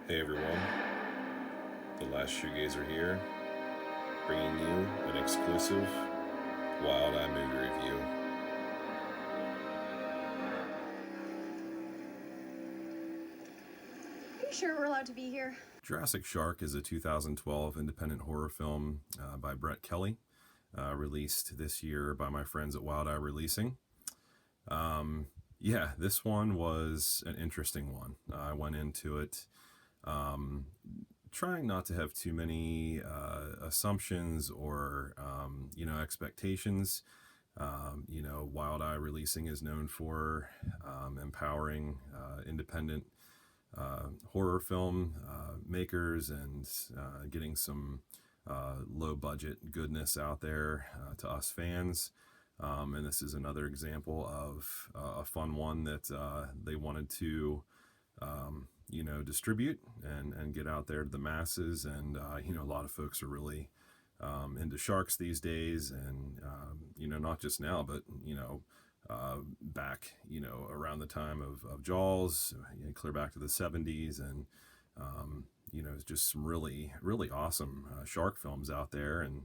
Hey everyone, the last Shoegazer here, bringing you an exclusive Wild Eye movie review. Are you sure we're allowed to be here? Jurassic Shark is a 2012 independent horror film by Brett Kelly, released this year by my friends at Wild Eye Releasing. Yeah, this one was an interesting one. I went into it trying not to have too many assumptions or expectations. Wild Eye Releasing is known for empowering independent horror film makers and getting some low budget goodness out there to us fans. And this is another example of a fun one that they wanted to distribute and get out there to the masses. And a lot of folks are really into sharks these days, and not just now, but back around the time of Jaws, clear back to the 70s, and it's just some really awesome shark films out there, and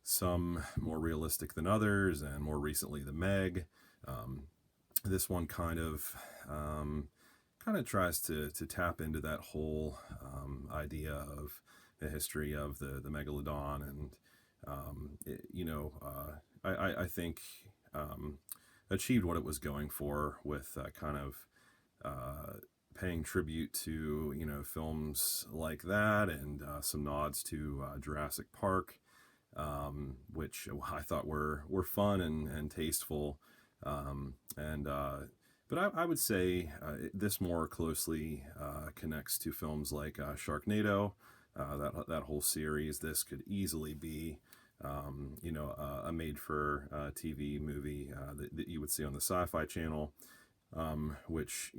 some more realistic than others, and more recently the Meg. This one kind of tries to tap into that whole idea of the history of the megalodon, and I think achieved what it was going for with kind of paying tribute to films like that, and some nods to Jurassic Park, which I thought were fun and tasteful, and but I would say this more closely connects to films like Sharknado, that whole series. This could easily be a made-for-TV movie that you would see on the Sci-Fi Channel, which,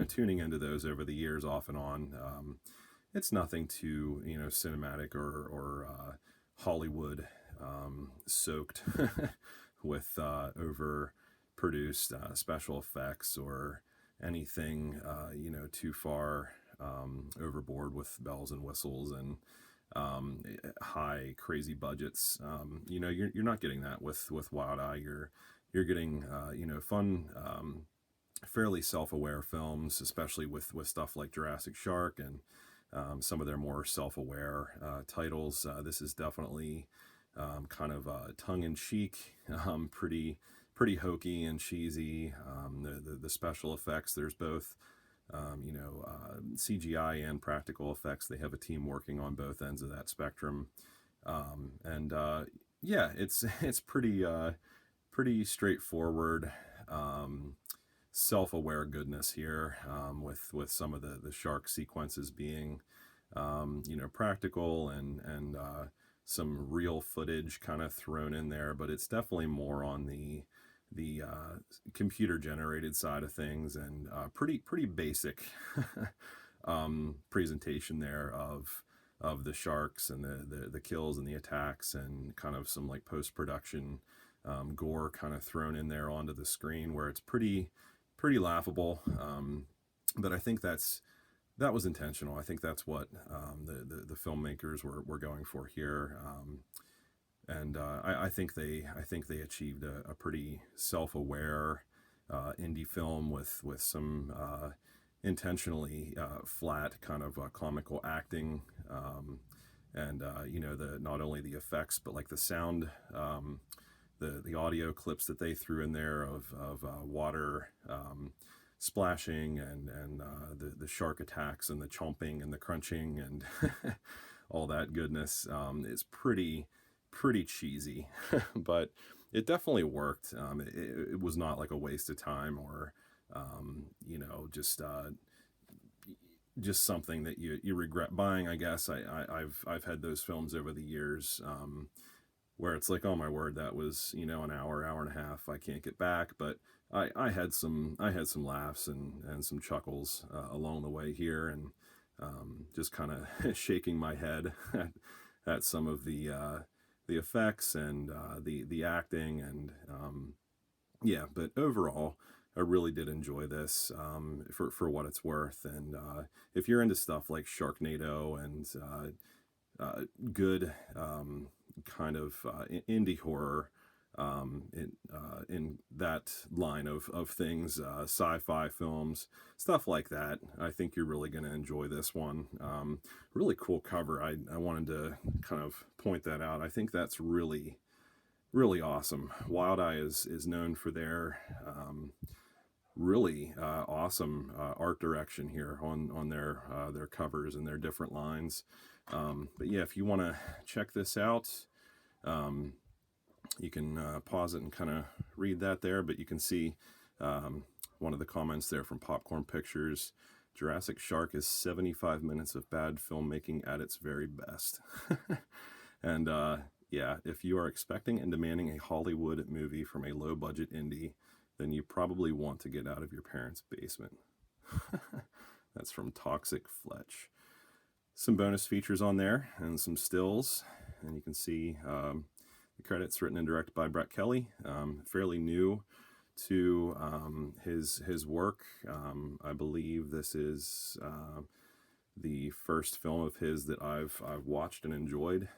tuning into those over the years off and on, it's nothing too, cinematic or Hollywood soaked with overproduced special effects or anything, too far overboard with bells and whistles and high crazy budgets. You're not getting that with Wild Eye. You're getting fun, fairly self-aware films, especially with stuff like Jurassic Shark and some of their more self-aware titles. This is definitely kind of tongue-in-cheek, pretty hokey and cheesy. The special effects, there's both CGI and practical effects. They have a team working on both ends of that spectrum, and yeah, it's pretty straightforward, self-aware goodness here, with some of the shark sequences being practical, and some real footage kind of thrown in there, but it's definitely more on the computer generated side of things, and pretty basic presentation there of the sharks and the kills and the attacks, and kind of some like post-production gore kind of thrown in there onto the screen, where it's pretty laughable, but I think that was intentional. I think that's what the filmmakers were going for here, and I think they achieved a pretty self-aware indie film with some intentionally flat kind of comical acting, and the not only the effects, but like the sound, the audio clips that they threw in there of water splashing, and the shark attacks, and the chomping and the crunching, and all that goodness. It's pretty cheesy, but it definitely worked. It was not like a waste of time, or just something that you regret buying. I guess I've had those films over the years, where it's like, oh my word, that was an hour and a half I can't get back. But I had some laughs and some chuckles along the way here, and just kind of shaking my head at some of the effects, and the acting, and yeah. But overall, I really did enjoy this for what it's worth. And if you're into stuff like Sharknado and good kind of indie horror in that line of things, sci-fi films, stuff like that, I think you're really going to enjoy this one. Really cool cover. I wanted to kind of point that out. I think that's really, really awesome. Wild Eye is known for their really awesome art direction here on their covers and their different lines. But yeah, if you want to check this out, you can pause it and kind of read that there. But you can see one of the comments there from Popcorn Pictures. Jurassic Shark is 75 minutes of bad filmmaking at its very best. And yeah, if you are expecting and demanding a Hollywood movie from a low-budget indie, then you probably want to get out of your parents' basement. That's from Toxic Fletch. Some bonus features on there and some stills. And you can see the credits written and directed by Brett Kelly. Fairly new to his work. I believe this is the first film of his that I've watched and enjoyed.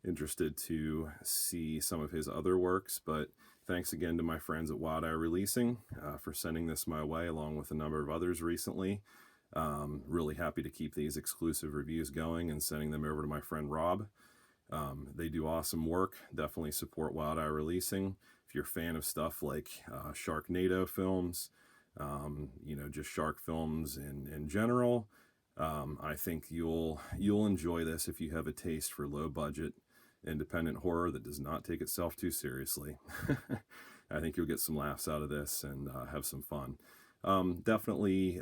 Interested to see some of his other works, but thanks again to my friends at Wild Eye Releasing for sending this my way, along with a number of others recently. Really happy to keep these exclusive reviews going and sending them over to my friend Rob. They do awesome work. Definitely support Wild Eye Releasing. If you're a fan of stuff like Sharknado films, just shark films in general, I think you'll enjoy this if you have a taste for low budget independent horror that does not take itself too seriously. I think you'll get some laughs out of this and have some fun. Definitely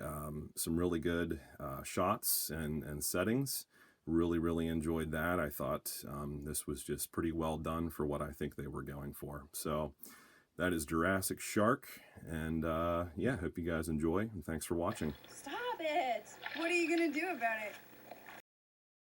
some really good shots and settings. Really, really enjoyed that. I thought this was just pretty well done for what I think they were going for. So that is Jurassic Shark. And yeah, hope you guys enjoy. And thanks for watching. Stop it! What are you gonna do about it?